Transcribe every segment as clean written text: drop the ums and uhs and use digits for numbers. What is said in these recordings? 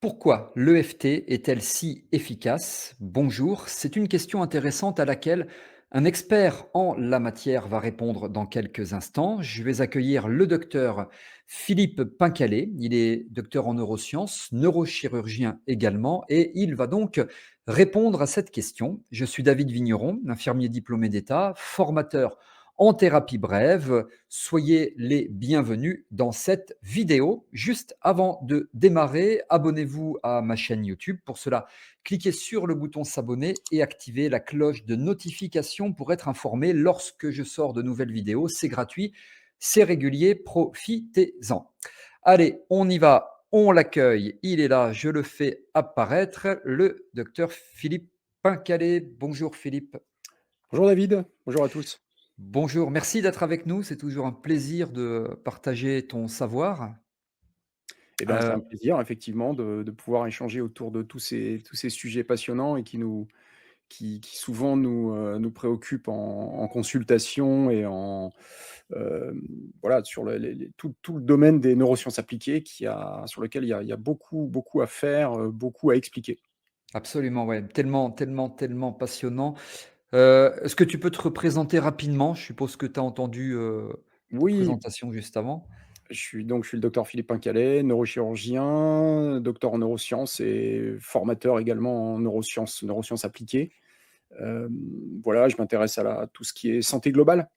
Pourquoi l'EFT est-elle si efficace? Bonjour, c'est une question intéressante à laquelle un expert en la matière va répondre dans quelques instants. Je vais accueillir le docteur Philippe Pincalé. Il est docteur en neurosciences, neurochirurgien également, et il va donc répondre à cette question. Je suis David Vigneron, infirmier diplômé d'État, formateur en thérapie brève. Soyez les bienvenus dans cette vidéo. Juste avant de démarrer, abonnez-vous à ma chaîne YouTube. Pour cela, cliquez sur le bouton s'abonner et activez la cloche de notification pour être informé lorsque je sors de nouvelles vidéos. C'est gratuit, c'est régulier, profitez-en. Allez, on y va, on l'accueille. Il est là, je le fais apparaître, le docteur Philippe Pincalé. Bonjour Philippe. Bonjour David, bonjour à tous. Bonjour, merci d'être avec nous. C'est toujours un plaisir de partager ton savoir. Eh bien, c'est un Heu, plaisir effectivement de pouvoir échanger autour de tous ces sujets passionnants et qui souvent nous préoccupent en consultation et voilà, sur tout le domaine des neurosciences appliquées sur lequel il y a beaucoup à faire, beaucoup à expliquer. Absolument, ouais, tellement passionnant. Est-ce que tu peux te représenter rapidement? Je suppose que tu as entendu, ta Oui, présentation juste avant. je suis le docteur Philippe Pincallet, neurochirurgien, docteur en neurosciences et formateur également en neurosciences appliquées. Hem, voilà, je m'intéresse à tout ce qui est santé globale,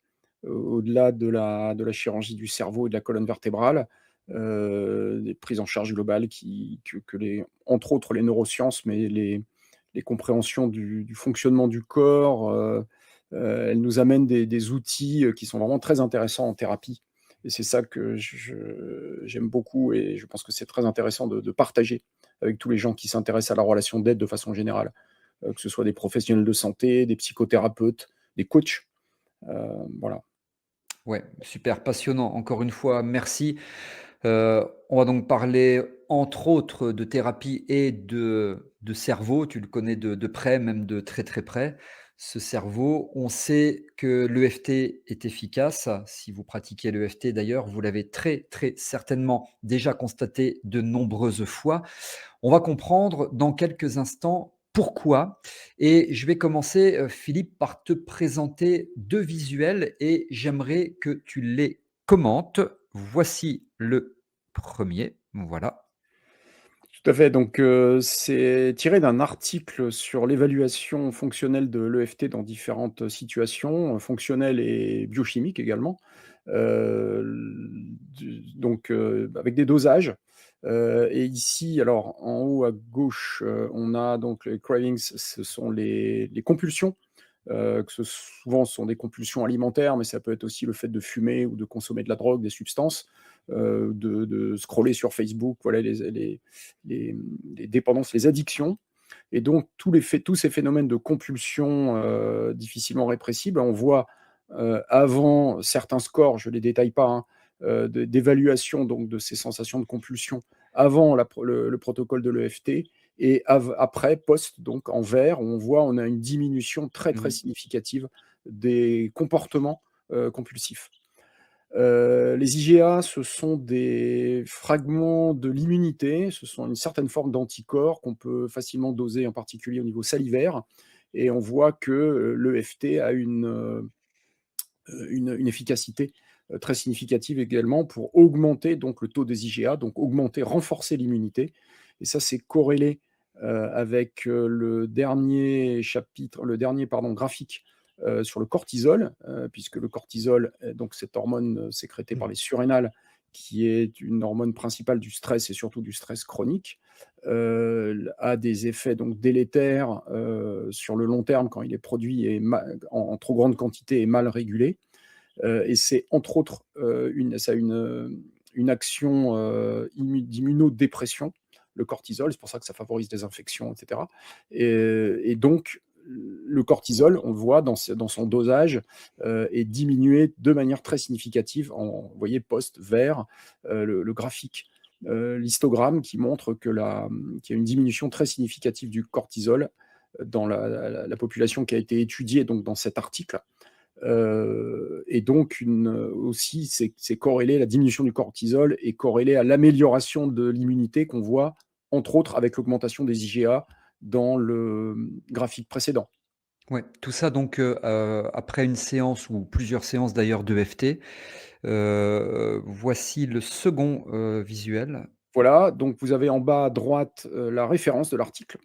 au-delà de la chirurgie du cerveau et de la colonne vertébrale, des prises en charge globales que entre autres les neurosciences, mais les compréhensions du fonctionnement du corps, elles nous amènent des outils, qui sont vraiment très intéressants en thérapie et c'est ça que j'aime beaucoup et je pense que c'est très intéressant de partager avec tous les gens qui s'intéressent à la relation d'aide de façon générale, que ce soit des professionnels de santé, des psychothérapeutes, des coachs, voilà. Ouais, super passionnant. Encore une fois, merci. On va donc parler, entre autres, de thérapie et de cerveau. Tu le connais de près, même de très, très près. Ce cerveau, on sait que l'EFT est efficace. Si vous pratiquez l'EFT d'ailleurs, vous l'avez très, très certainement déjà constaté de nombreuses fois. On va comprendre dans quelques instants pourquoi et je vais commencer, Philippe, par te présenter 2 visuels et j'aimerais que tu les commentes. Voici le premier, voilà. Tout à fait, donc c'est tiré d'un article sur l'évaluation fonctionnelle de l'EFT dans différentes situations, fonctionnelles et biochimiques également. Avec des dosages, et ici, alors en haut à gauche, on a donc les cravings, ce sont les compulsions. Souvent, ce sont des compulsions alimentaires, mais ça peut être aussi le fait de fumer ou de consommer de la drogue, des substances, de scroller sur Facebook, voilà les dépendances, les addictions et donc tous ces phénomènes de compulsion, difficilement répressibles, on voit, avant certains scores, je ne les détaille pas, hein, d'évaluation donc de ces sensations de compulsion avant le protocole de l'EFT et après, post, donc en vert, où on a une diminution très, très Mmh. significative des comportements, compulsifs. Les IgA, ce sont des fragments de l'immunité, ce sont une certaine forme d'anticorps qu'on peut facilement doser, en particulier au niveau salivaire et on voit que, l'EFT a une efficacité, très significative également pour augmenter donc le taux des IgA, donc augmenter, renforcer l'immunité et ça c'est corrélé, avec, le dernier pardon graphique, sur le cortisol, puisque le cortisol est donc cette hormone, sécrétée par Mmh. les surrénales qui est une hormone principale du stress et surtout du stress chronique, a des effets donc délétères, sur le long terme quand il est produit et en trop grande quantité et mal régulé. Et c'est entre autres, une action, d'immunodépression, le cortisol. C'est pour ça que ça favorise des infections et cetera et donc le cortisol, on le voit dans son dosage, est diminué de manière très significative vous voyez post vert, le graphique, l'histogramme qui montre qu'il y a une diminution très significative du cortisol, dans la population qui a été étudiée donc dans cet article. Et donc aussi c'est corrélé, la diminution du cortisol est corrélée à l'amélioration de l'immunité qu'on voit entre autres avec l'augmentation des IGA dans le graphique précédent. Ouais, tout ça donc, après une séance ou plusieurs séances d'ailleurs d'EFT. Voici le second, visuel. Voilà, donc vous avez en bas à droite la référence de l'article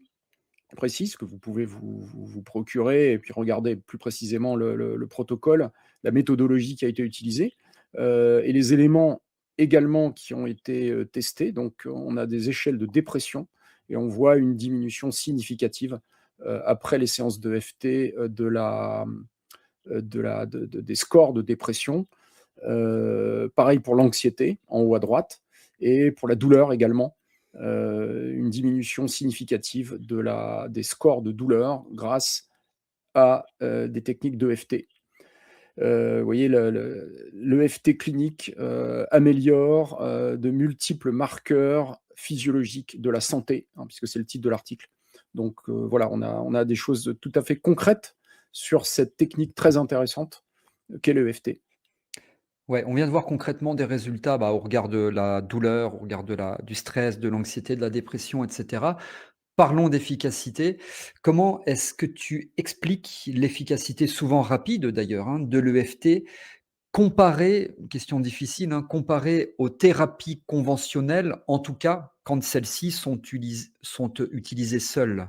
précise que vous pouvez vous procurer et puis regarder plus précisément le protocole, la méthodologie qui a été utilisée et les éléments également qui ont été testés. Donc on a des échelles de dépression et on voit une diminution significative après les séances de FT des scores de dépression. Pareil pour l'anxiété, en haut à droite, et pour la douleur également, une diminution significative des scores de douleur grâce à des techniques d'EFT. Vous voyez, l'EFT clinique améliore de multiples marqueurs physiologiques de la santé, hein, puisque c'est le titre de l'article. Donc voilà, on a des choses tout à fait concrètes sur cette technique très intéressante qu'est l'EFT. Ouais, on vient de voir concrètement des résultats, bah, au regard de la douleur, au regard du stress, de l'anxiété, de la dépression et cetera. Parlons d'efficacité. Comment est-ce que tu expliques l'efficacité souvent rapide d'ailleurs, hein, de l'EFT comparée, question difficile, hein, comparée aux thérapies conventionnelles, en tout cas quand celles-ci sont utilisées seules?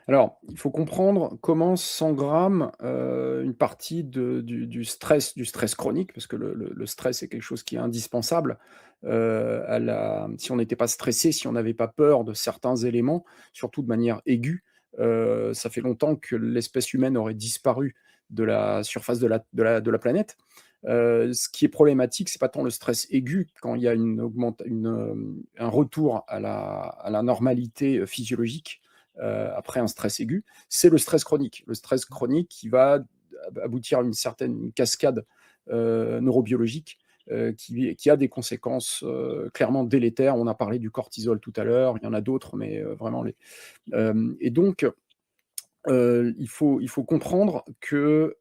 Alors, il faut comprendre comment s'engramme, une partie du stress chronique, parce que le stress est quelque chose qui est indispensable, si on n'était pas stressé, si on n'avait pas peur de certains éléments, surtout de manière aiguë, ça fait longtemps que l'espèce humaine aurait disparu de la surface de la planète. Ce qui est problématique, c'est pas tant le stress aigu quand il y a un retour à la normalité, physiologique, après un stress aigu, c'est le stress chronique. Le stress chronique qui va aboutir à une certaine cascade neurobiologique qui a des conséquences clairement délétères. On a parlé du cortisol tout à l'heure, il y en a d'autres, mais vraiment et donc, il faut comprendre que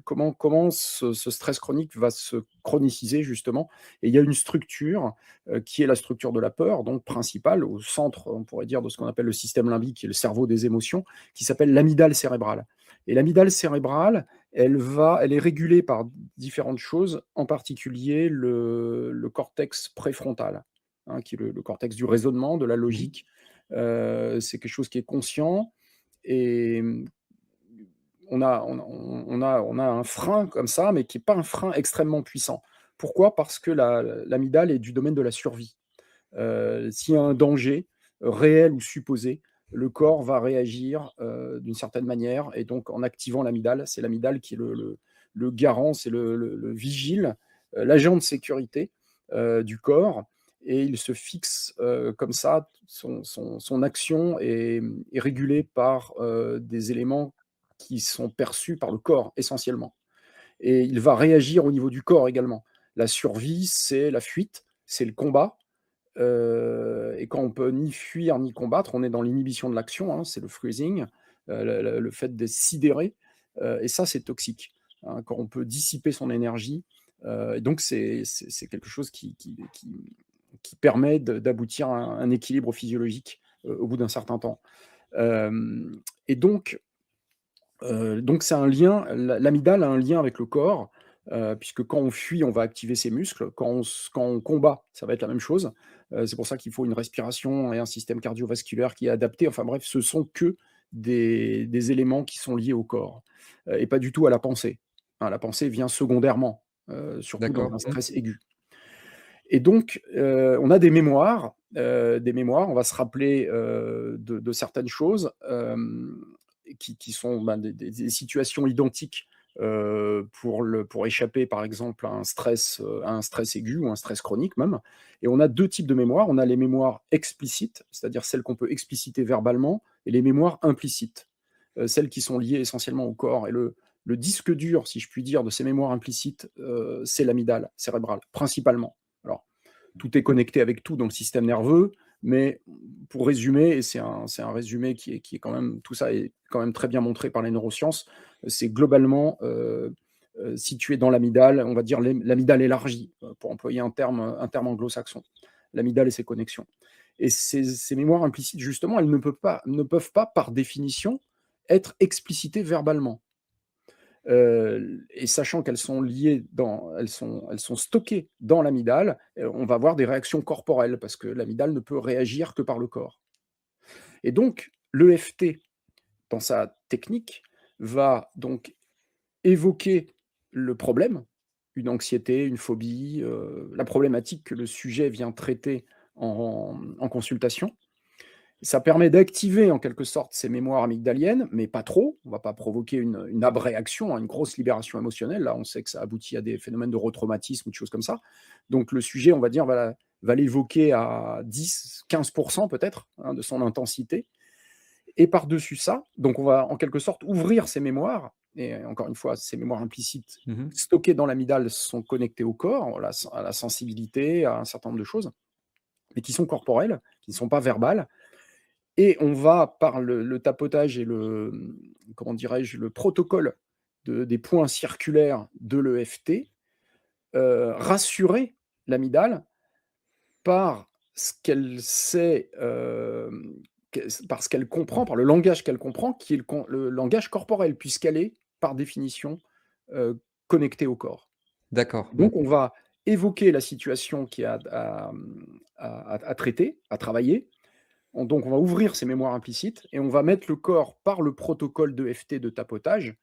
comment ce stress chronique va se chroniciser justement. Et il y a une structure qui est la structure de la peur, donc principale, au centre, on pourrait dire, de ce qu'on appelle le système limbique, qui est le cerveau des émotions, qui s'appelle l'amygdale cérébrale. Et l'amygdale cérébrale, elle est régulée par différentes choses, en particulier le cortex préfrontal, hein, qui est le cortex du raisonnement, de la Mmh. logique. C'est quelque chose qui est conscient et on a un frein comme ça, mais qui n'est pas un frein extrêmement puissant. Pourquoi? Parce que l'amygdale est du domaine de la survie. S'il y a un danger réel ou supposé, le corps va réagir d'une certaine manière et donc en activant l'amygdale, c'est l'amygdale qui est le garant, c'est le vigile, l'agent de sécurité du corps et il se fixe comme ça, son action est régulée par des éléments qui sont perçus par le corps essentiellement et il va réagir au niveau du corps également. La survie, c'est la fuite, c'est le combat, et quand on peut ni fuir ni combattre, on est dans l'inhibition de l'action, hein, c'est le freezing, le fait d'être sidéré, et ça, c'est toxique, hein, quand on peut dissiper son énergie, et donc c'est quelque chose qui permet d'aboutir à un équilibre physiologique, au bout d'un certain temps. Et donc c'est un lien, l'amygdale a un lien avec le corps, puisque quand on fuit, on va activer ses muscles. Quand on combat, ça va être la même chose. C'est pour ça qu'il faut une respiration et un système cardiovasculaire qui est adapté. Enfin bref, ce sont que des éléments qui sont liés au corps, et pas du tout à la pensée. Hein, la pensée vient secondairement, surtout dans D'accord. un Mmh. stress aigu. Et donc, on a des mémoires, on va se rappeler de certaines choses qui sont ben, des situations identiques pour échapper, par exemple, à un stress aigu ou un stress chronique même. Et on a deux types de mémoires. On a les mémoires explicites, c'est-à-dire celles qu'on peut expliciter verbalement, et les mémoires implicites, celles qui sont liées essentiellement au corps. Et le disque dur, si je puis dire, de ces mémoires implicites, c'est l'amygdale cérébrale, principalement. Alors, tout est connecté avec tout dans le système nerveux, mais pour résumer, et c'est un résumé qui est quand même, tout ça est quand même très bien montré par les neurosciences, c'est globalement situé dans l'amygdale, on va dire l'amygdale élargie, pour employer un terme anglo-saxon, l'amygdale et ses connexions. Et ces mémoires implicites, justement, elles ne peuvent pas, par définition, être explicitées verbalement. Et sachant qu'elles sont liées elles sont stockées dans l'amygdale, on va avoir des réactions corporelles parce que l'amygdale ne peut réagir que par le corps. Et donc l'EFT, dans sa technique, va donc évoquer le problème, une anxiété, une phobie, la problématique que le sujet vient traiter en consultation. Ça permet d'activer en quelque sorte ces mémoires amygdaliennes, mais pas trop. On ne va pas provoquer une abréaction, hein, une grosse libération émotionnelle. Là, on sait que ça aboutit à des phénomènes de retraumatisme ou de choses comme ça. Donc le sujet, on va dire, va l'évoquer à 10-15% peut-être, hein, de son intensité. Et par-dessus ça, donc on va en quelque sorte ouvrir ces mémoires. Et encore une fois, ces mémoires implicites Mmh. stockées dans l'amygdale sont connectées au corps, à la sensibilité, à un certain nombre de choses, mais qui sont corporelles, qui ne sont pas verbales. Et on va, par le tapotage et comment dirais-je, le protocole des points circulaires de l'EFT, rassurer l'amygdale par ce qu'elle sait, par ce qu'elle comprend, par le langage qu'elle comprend, qui est le langage corporel, puisqu'elle est, par définition, connectée au corps. D'accord, Donc on va évoquer la situation qui a à traiter, à travailler. Donc on va ouvrir ces mémoires implicites et on va mettre le corps, par le protocole d'EFT de tapotage,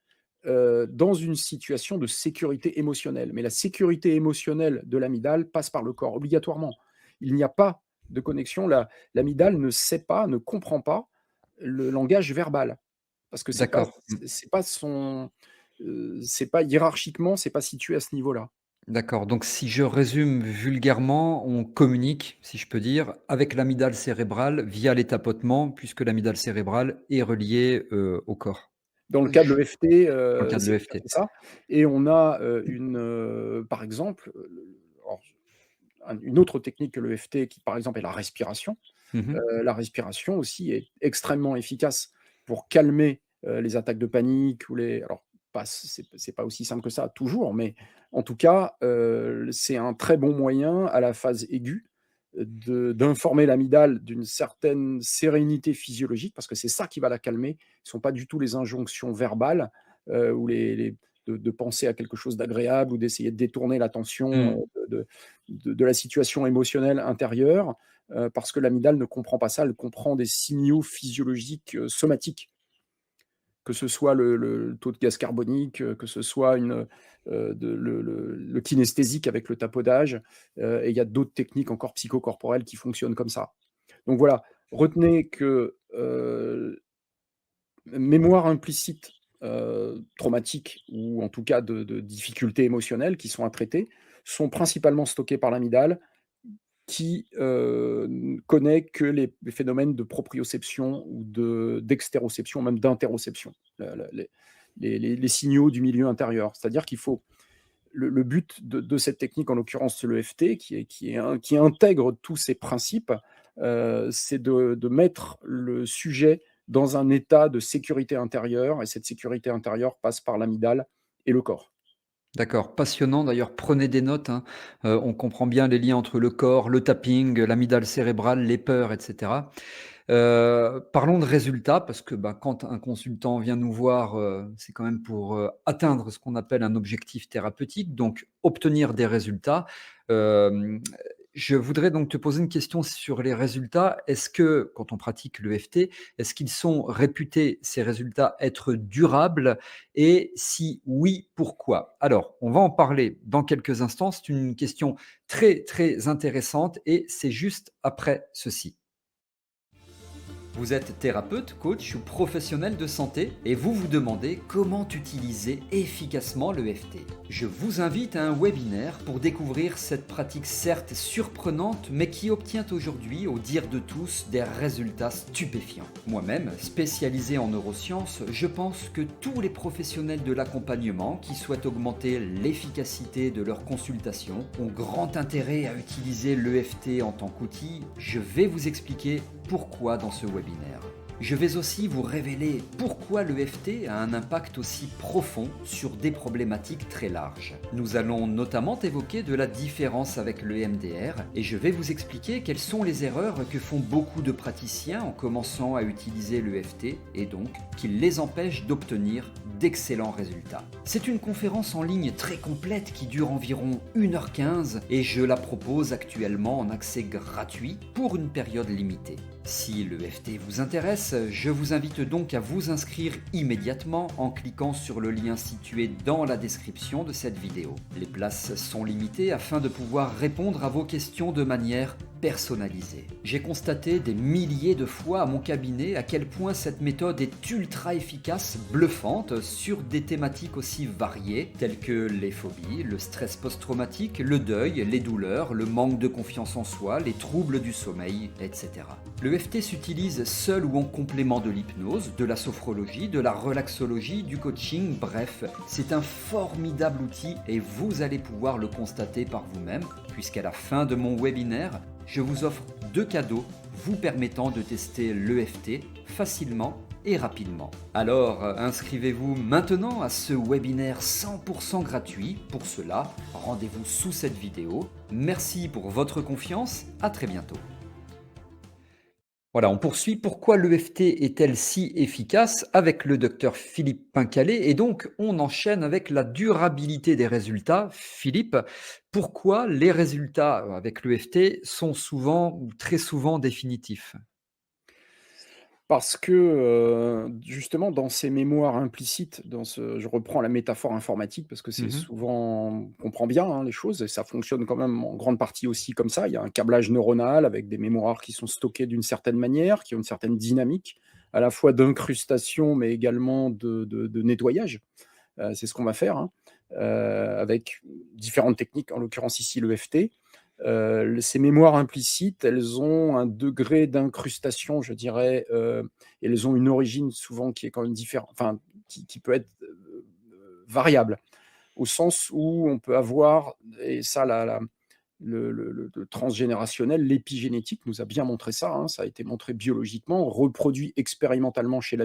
dans une situation de sécurité émotionnelle. Mais la sécurité émotionnelle de l'amygdale passe par le corps, obligatoirement. Il n'y a pas de connexion. L'amygdale ne sait pas, ne comprend pas le langage verbal. Parce que d'accord. Mmh. c'est pas hiérarchiquement, c'est pas situé à ce niveau-là. D'accord, donc si je résume vulgairement, on communique, si je peux dire, avec l'amygdale cérébrale via les tapotements, puisque l'amygdale cérébrale est reliée, au corps. Dans le cas de Je l'EFT, Dans le cas de c'est tout à l'EFT. fait ça. Et on a, par exemple, alors une autre technique que l'EFT qui, par exemple, est la respiration. Mmh mh. La respiration aussi est extrêmement efficace pour calmer, les attaques de panique ou les alors pas c'est pas aussi simple que ça toujours, mais en tout cas, c'est un très bon moyen à la phase aiguë d'informer l'amygdale d'une certaine sérénité physiologique, parce que c'est ça qui va la calmer. Ce sont pas du tout les injonctions verbales, ou de penser à quelque chose d'agréable ou d'essayer de détourner l'attention, Mmh. de la situation émotionnelle intérieure, parce que l'amygdale ne comprend pas ça, elle comprend des signaux physiologiques, somatiques, que ce soit le taux de gaz carbonique, que ce soit le kinesthésique avec le tapotage, et il y a d'autres techniques encore psychocorporelles qui fonctionnent comme ça. Donc voilà, retenez que, mémoire implicite, traumatique ou en tout cas de difficultés émotionnelles qui sont à traiter, sont principalement stockées par l'amygdale qui, ne connaît que les phénomènes de proprioception ou d'extéroception, même d'interoception, les signaux du milieu intérieur. C'est-à-dire qu'il faut le but de cette technique, en l'occurrence l'EFT, qui intègre tous ces principes, c'est de mettre le sujet dans un état de sécurité intérieure, et cette sécurité intérieure passe par l'amygdale et le corps. D'accord, passionnant d'ailleurs, prenez des notes, hein. On comprend bien les liens entre le corps, le tapping, l'amygdale cérébrale, les peurs et cetera. Parlons de résultats parce que, bah, quand un consultant vient nous voir, c'est quand même pour, atteindre ce qu'on appelle un objectif thérapeutique, donc obtenir des résultats. Hem, je voudrais donc te poser une question sur les résultats. Est-ce que, quand on pratique l'EFT, est-ce qu'ils sont réputés, ces résultats, être durables? Et si oui, pourquoi? Alors, on va en parler dans quelques instants. C'est une question très, très intéressante et c'est juste après ceci. Vous êtes thérapeute, coach ou professionnel de santé et vous vous demandez comment utiliser efficacement l'EFT. Je vous invite à un webinaire pour découvrir cette pratique certes surprenante mais qui obtient aujourd'hui, au dire de tous, des résultats stupéfiants. Moi-même, spécialisé en neurosciences, je pense que tous les professionnels de l'accompagnement qui souhaitent augmenter l'efficacité de leurs consultations ont grand intérêt à utiliser l'EFT en tant qu'outil. Je vais vous expliquer pourquoi dans ce webinaire. Je vais aussi vous révéler pourquoi l'EFT a un impact aussi profond sur des problématiques très larges. Nous allons notamment évoquer de la différence avec le MDR et je vais vous expliquer quelles sont les erreurs que font beaucoup de praticiens en commençant à utiliser l'EFT et donc qu'ils les empêchent d'obtenir d'excellents résultats. C'est une conférence en ligne très complète qui dure environ 1h15 et je la propose actuellement en accès gratuit pour une période limitée. Si l'EFT vous intéresse, je vous invite donc à vous inscrire immédiatement en cliquant sur le lien situé dans la description de cette vidéo. Les places sont limitées afin de pouvoir répondre à vos questions de manière personnalisée. J'ai constaté des milliers de fois à mon cabinet à quel point cette méthode est ultra efficace, bluffante, sur des thématiques aussi variées telles que les phobies, le stress post-traumatique, le deuil, les douleurs, le manque de confiance en soi, les troubles du sommeil, etc. Le FT s'utilise seul ou en complément de l'hypnose, de la sophrologie, de la relaxologie, du coaching, bref, c'est un formidable outil et vous allez pouvoir le constater par vous-même, puisqu'à la fin de mon webinaire, je vous offre 2 cadeaux vous permettant de tester l'EFT facilement et rapidement. Alors, inscrivez-vous maintenant à ce webinaire 100% gratuit. Pour cela, rendez-vous sous cette vidéo. Merci pour votre confiance, à très bientôt. Voilà, on poursuit. Pourquoi l'EFT est-elle si efficace avec le docteur Philippe Pincalé? Et donc, on enchaîne avec la durabilité des résultats. Philippe, pourquoi les résultats avec l'EFT sont souvent ou très souvent définitifs? Parce que, justement, dans ces mémoires implicites, je reprends la métaphore informatique parce que c'est Mhm. souvent on comprend bien, hein, les choses et ça fonctionne quand même en grande partie aussi comme ça. Il y a un câblage neuronal avec des mémoires qui sont stockées d'une certaine manière, qui ont une certaine dynamique, à la fois d'incrustation, mais également de nettoyage. C'est ce qu'on va faire, hein, avec différentes techniques, en l'occurrence ici l'EFT. Ces mémoires implicites, elles ont un degré d'incrustation, je dirais, et elles ont une origine souvent qui est quand même différente, enfin, qui peut être variable, au sens où on peut avoir, et ça, le transgénérationnel, l'épigénétique nous a bien montré ça, hein, ça a été montré biologiquement, reproduit expérimentalement chez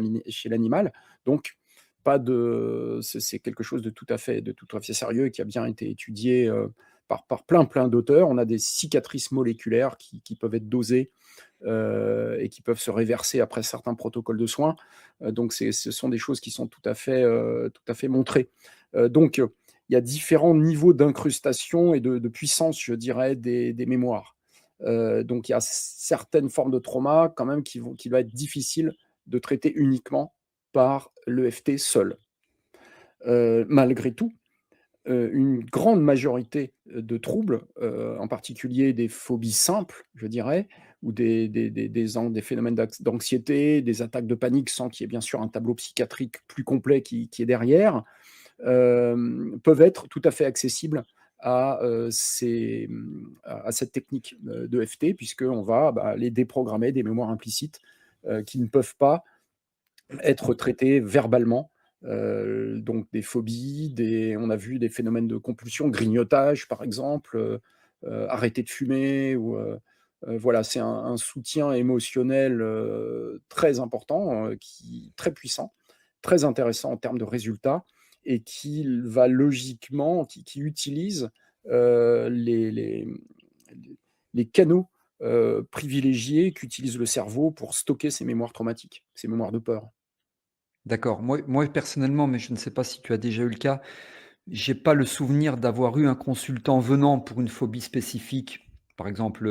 l'animal. Donc, pas de, c'est quelque chose de tout à fait sérieux et qui a bien été étudié par plein d'auteurs. On a des cicatrices moléculaires qui peuvent être dosées et qui peuvent se réverser après certains protocoles de soins. Donc, ce sont des choses qui sont tout à fait montrées. Donc, il y a différents niveaux d'incrustation et de puissance, je dirais, des mémoires. Donc, il y a certaines formes de trauma quand même qui va être difficile de traiter uniquement par l'EFT seul. Malgré tout, une grande majorité de troubles, en particulier des phobies simples, je dirais, ou des phénomènes d'anxiété, des attaques de panique, sans qu'il y ait bien sûr un tableau psychiatrique plus complet qui est derrière, peuvent être tout à fait accessibles à cette technique d'EFT, puisqu'on va les déprogrammer des mémoires implicites qui ne peuvent pas être traitées verbalement. Donc des phobies, on a vu des phénomènes de compulsion, grignotage par exemple, arrêter de fumer, ou voilà, c'est un soutien émotionnel très important, très puissant, très intéressant en termes de résultats, et qui utilise les canaux privilégiés qu'utilise le cerveau pour stocker ces mémoires traumatiques, ces mémoires de peur. D'accord. Moi, personnellement, mais je ne sais pas si tu as déjà eu le cas, j'ai pas le souvenir d'avoir eu un consultant venant pour une phobie spécifique, par exemple,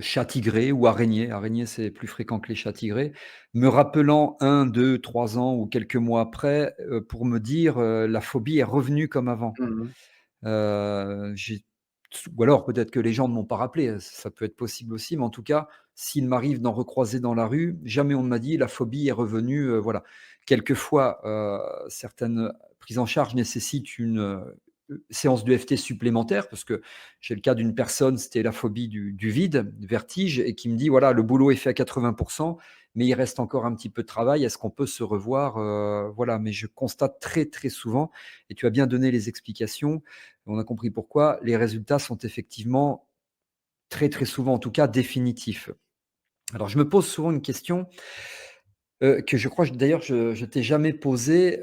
chat tigré ou araignée. Araignée, c'est plus fréquent que les chats tigrés, me rappelant 1, 2, 3 ans ou quelques mois après, pour me dire, «La phobie est revenue comme avant». Mmh. J'ai ou alors peut-être que les gens ne m'ont pas rappelé, ça peut être possible aussi, mais en tout cas, s'il m'arrive d'en recroiser dans la rue, jamais on ne m'a dit: «La phobie est revenue», voilà. Quelquefois, certaines prises en charge nécessitent une, séance d'EFT supplémentaire parce que j'ai le cas d'une personne, c'était la phobie du vide, du vertige et qui me dit: «Voilà, le boulot est fait à 80, mais il reste encore un petit peu de travail. Est-ce qu'on peut se revoir?» Voilà, mais je constate très, très souvent et tu as bien donné les explications, on a compris pourquoi. Les résultats sont effectivement très, très souvent, en tout cas, définitifs. Alors, je me pose souvent une question. Que je crois d'ailleurs je t'ai jamais posé,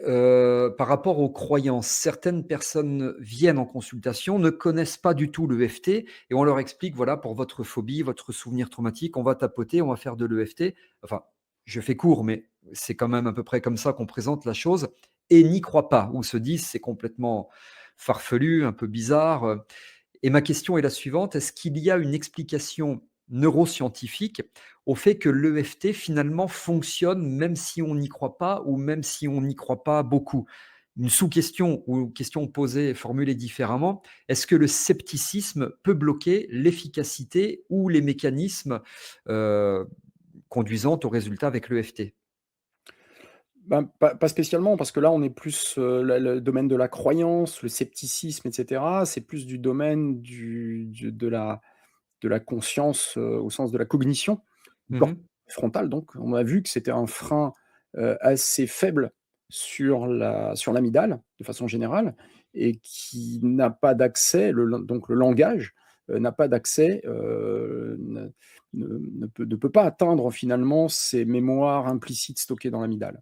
par rapport aux croyances. Certaines personnes viennent en consultation, ne connaissent pas du tout l'EFT et on leur explique: «Voilà, pour votre phobie, votre souvenir traumatique, on va tapoter, on va faire de l'EFT». Enfin, je fais court, mais c'est quand même à peu près comme ça qu'on présente la chose et n'y croient pas ou se disent: «C'est complètement farfelu, un peu bizarre», et ma question est la suivante, est-ce qu'il y a une explication neuroscientifique au fait que l'EFT finalement fonctionne même si on n'y croit pas ou même si on n'y croit pas beaucoup? Une sous-question ou question posée, formulée différemment, est-ce que le scepticisme peut bloquer l'efficacité ou les mécanismes, heu, conduisant au résultat avec l'EFT? Ben, pas spécialement, parce que là, on est plus, le domaine de la croyance, le scepticisme et cetera. C'est plus du domaine de la conscience, au sens de la cognition, du Mmh cortex mh. frontal donc. On a vu que c'était un frein, assez faible sur l'amygdale, de façon générale, et qui n'a pas d'accès, donc le langage, n'a pas d'accès, ne peut pas atteindre finalement ces mémoires implicites stockées dans l'amygdale.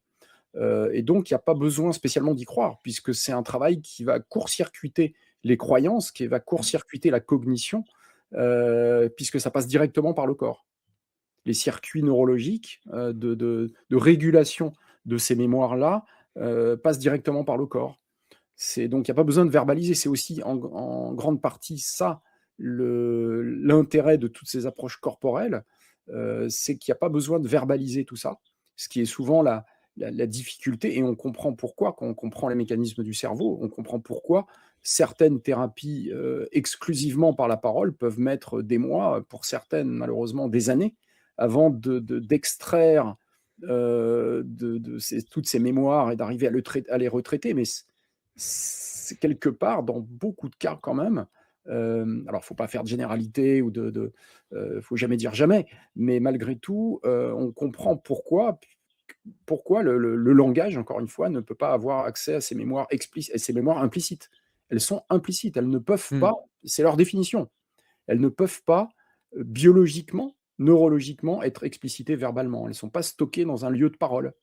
Et donc il y a pas besoin spécialement d'y croire, puisque c'est un travail qui va court-circuiter les croyances, qui va court-circuiter la cognition, puisque ça passe directement par le corps. Les circuits neurologiques, de régulation de ces mémoires-là, passent directement par le corps. C'est donc il y a pas besoin de verbaliser. C'est aussi en grande partie ça l'intérêt de toutes ces approches corporelles, c'est qu'il y a pas besoin de verbaliser tout ça. Ce qui est souvent la difficulté, et on comprend pourquoi quand on comprend les mécanismes du cerveau. On comprend pourquoi certaines thérapies, exclusivement par la parole peuvent mettre des mois, pour certaines malheureusement des années, avant d'extraire, toutes ces mémoires et d'arriver à les retraiter. Mais c'est quelque part, dans beaucoup de cas quand même, alors faut pas faire de généralité ou faut jamais dire jamais, mais malgré tout, on comprend pourquoi le langage, encore une fois, ne peut pas avoir accès à ces mémoires implicites. Elles sont implicites, elles ne peuvent Mmh. pas, c'est leur définition, elles ne peuvent pas, biologiquement, neurologiquement être explicitées verbalement. Elles ne sont pas stockées dans un lieu de parole.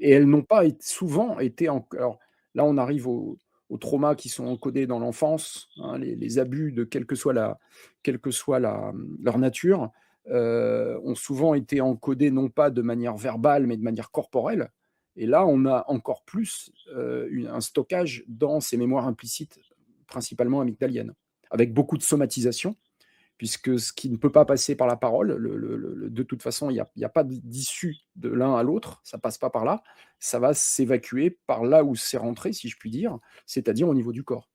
Et elles n'ont pas souvent été alors là, on arrive aux traumas qui sont encodés dans l'enfance, hein, les abus de quelle que soit leur nature, ont souvent été encodés non pas de manière verbale, mais de manière corporelle. Et là, on a encore plus, un stockage dans ces mémoires implicites, principalement amygdaliennes, avec beaucoup de somatisation, puisque ce qui ne peut pas passer par la parole, de toute façon, il y a pas d'issue de l'un à l'autre, ça passe pas par là, ça va s'évacuer par là où c'est rentré, si je puis dire, c'est-à-dire au niveau du corps.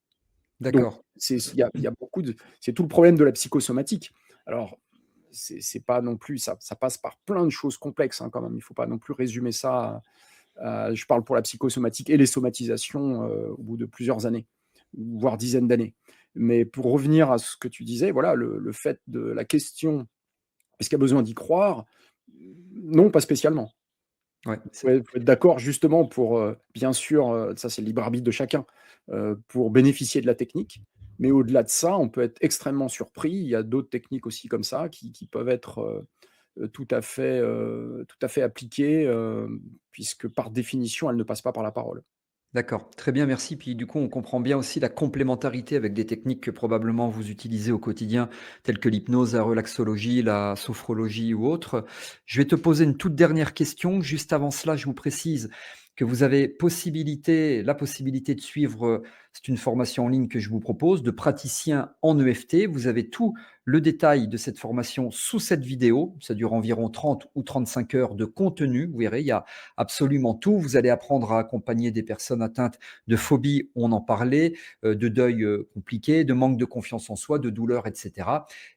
Donc D'accord. il y a beaucoup de c'est tout le problème de la psychosomatique. Alors, c'est pas non plus ça passe par plein de choses complexes, hein, quand même. Il faut pas non plus résumer ça à je parle pour la psychosomatique et les somatisations, au bout de plusieurs années, voire dizaines d'années. Mais pour revenir à ce que tu disais, voilà, le fait de la question: «Est-ce qu'il y a besoin d'y croire?» Non, pas spécialement. Ouais, Faut être d'accord justement pour, bien sûr, ça c'est le libre arbitre de chacun, pour bénéficier de la technique. Mais au-delà de ça, on peut être extrêmement surpris. Il y a d'autres techniques aussi comme ça qui peuvent être, tout à fait appliquées, puisque par définition, elles ne passent pas par la parole. d'accord, très bien, merci. Puis du coup, on comprend bien aussi la complémentarité avec des techniques que probablement vous utilisez au quotidien, telles que l'hypnose, la relaxologie, la sophrologie ou autres. Je vais te poser une toute dernière question. Juste avant cela, je vous précise que vous avez la possibilité de suivre, c'est une formation en ligne que je vous propose, de praticien en EFT. Vous avez tout le détail de cette formation sous cette vidéo. Ça dure environ 30 ou 35 heures de contenu. Vous verrez, il y a absolument tout. Vous allez apprendre à accompagner des personnes atteintes de phobie, on en parlait, de deuil compliqué, de manque de confiance en soi, de douleur, etc.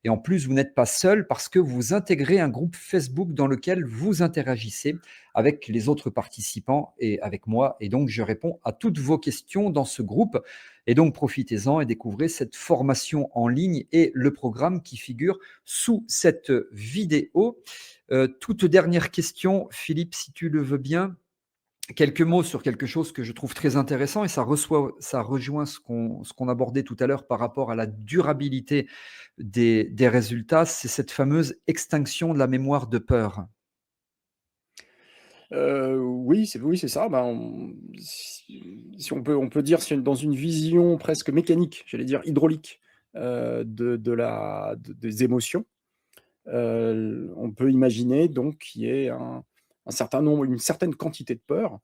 Et en plus, vous n'êtes pas seul parce que vous intégrez un groupe Facebook dans lequel vous interagissez avec les autres participants et avec moi. Et donc, je réponds à toutes vos questions dans ce groupe. Et donc, profitez-en et découvrez cette formation en ligne et le programme qui figure sous cette vidéo. Toute dernière question, Philippe, si tu le veux bien. Quelques mots sur quelque chose que je trouve très intéressant et ça rejoint ce qu'on abordait tout à l'heure par rapport à la durabilité des résultats, c'est cette fameuse extinction de la mémoire de peur. Oui, c'est ça. Ben, si on peut dire, dans une vision presque mécanique, j'allais dire hydraulique, des émotions, on peut imaginer donc qu'il y ait un certain nombre, une certaine quantité de peur,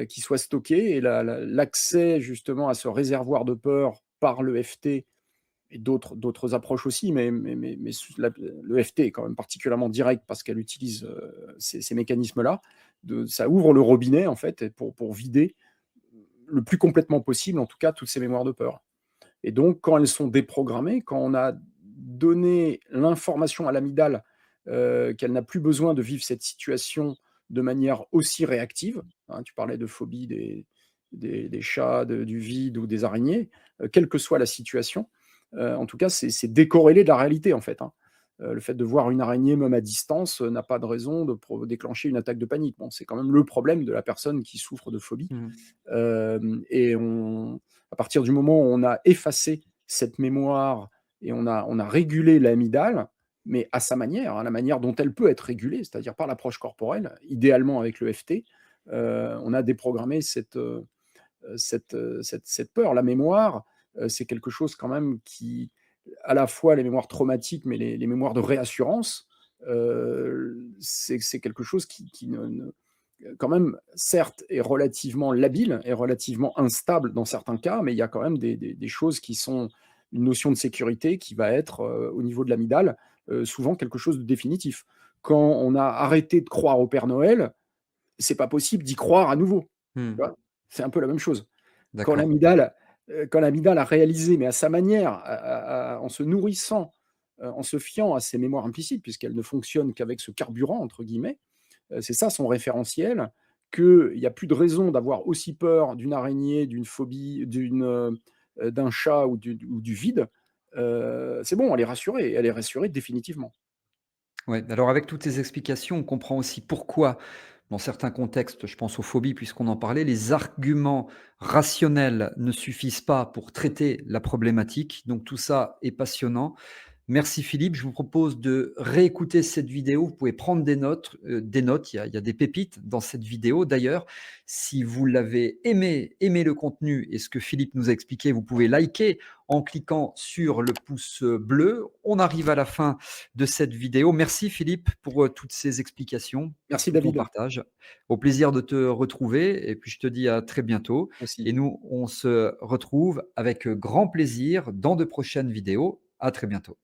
qui soit stockée, et l'accès justement à ce réservoir de peur par l'EFT et d'autres approches aussi, mais l'EFT est quand même particulièrement direct parce qu'elle utilise, ces mécanismes-là. Ça ouvre le robinet en fait, pour vider le plus complètement possible, en tout cas, toutes ces mémoires de peur. Et donc, quand elles sont déprogrammées, quand on a donné l'information à l'amygdale, qu'elle n'a plus besoin de vivre cette situation de manière aussi réactive, hein, tu parlais de phobie des chats, du vide ou des araignées, quelle que soit la situation, en tout cas, c'est décorrélé de la réalité, en fait, hein. Le fait de voir une araignée, même à distance, n'a pas de raison de déclencher une attaque de panique. Bon, c'est quand même le problème de la personne qui souffre de phobie. Mmh. Et à partir du moment où on a effacé cette mémoire et on a régulé l'amygdale, mais à sa manière, hein, la manière dont elle peut être régulée, c'est-à-dire par l'approche corporelle, idéalement avec l'EFT, on a déprogrammé cette peur. La mémoire, c'est quelque chose quand même qui, à la fois les mémoires traumatiques, mais les mémoires de réassurance, c'est quelque chose qui quand même, certes, est relativement labile, est relativement instable dans certains cas, mais il y a quand même des choses qui sont une notion de sécurité qui va être, au niveau de l'amygdale, souvent quelque chose de définitif. Quand on a arrêté de croire au Père Noël, c'est pas possible d'y croire à nouveau, Mmh. tu vois? C'est un peu la même chose. Quand D'accord. l'amygdale, quand l'amygdale a réalisé, mais à sa manière, en se nourrissant, en se fiant à ses mémoires implicites, puisqu'elle ne fonctionne qu'avec ce «carburant» entre guillemets, c'est ça son référentiel, qu'il y a plus de raison d'avoir aussi peur d'une araignée, d'une phobie, d'un chat ou du vide. C'est bon, elle est rassurée définitivement. Ouais, alors avec toutes ces explications, on comprend aussi pourquoi, dans certains contextes, je pense aux phobies puisqu'on en parlait, les arguments rationnels ne suffisent pas pour traiter la problématique. Donc tout ça est passionnant. Merci Philippe, je vous propose de réécouter cette vidéo. Vous pouvez prendre des notes. Il y a des pépites dans cette vidéo. D'ailleurs, si vous l'avez aimé le contenu et ce que Philippe nous a expliqué, vous pouvez liker en cliquant sur le pouce bleu. On arrive à la fin de cette vidéo. Merci Philippe pour toutes ces explications, pour Merci tout ton David, partage. Au plaisir de te retrouver et puis je te dis à très bientôt. aussi. Et nous, on se retrouve avec grand plaisir dans de prochaines vidéos. À très bientôt.